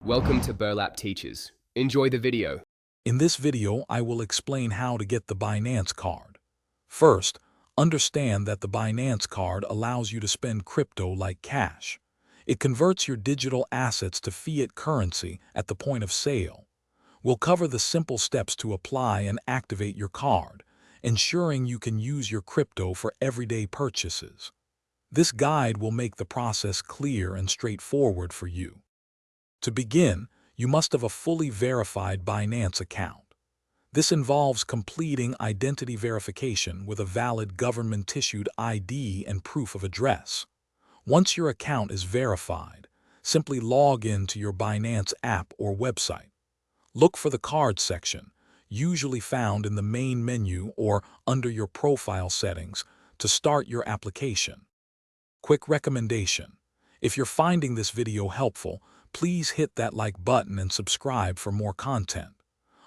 Welcome to Burlap Teachers. Enjoy the video. In this video, I will explain how to get the Binance card. First, understand that the Binance card allows you to spend crypto like cash. It converts your digital assets to fiat currency at the point of sale. We'll cover the simple steps to apply and activate your card, ensuring you can use your crypto for everyday purchases. This guide will make the process clear and straightforward for you. To begin, you must have a fully verified Binance account. This involves completing identity verification with a valid government-issued ID and proof of address. Once your account is verified, simply log in to your Binance app or website. Look for the card section, usually found in the main menu or under your profile settings, to start your application. Quick recommendation: if you're finding this video helpful, please hit that like button and subscribe for more content.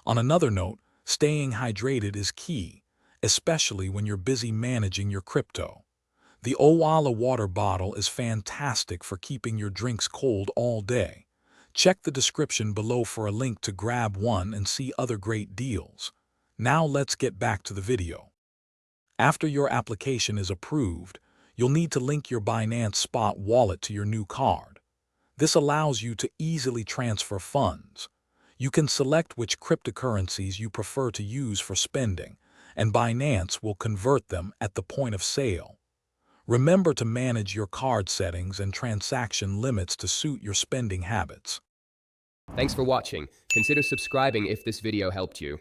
On another note, staying hydrated is key, especially when you're busy managing your crypto. The Owala water bottle is fantastic for keeping your drinks cold all day. Check the description below for a link to grab one and see other great deals. Now let's get back to the video. After your application is approved, you'll need to link your Binance Spot wallet to your new card. This allows you to easily transfer funds. You can select which cryptocurrencies you prefer to use for spending, and Binance will convert them at the point of sale. Remember to manage your card settings and transaction limits to suit your spending habits. Thanks for watching. Consider subscribing if this video helped you.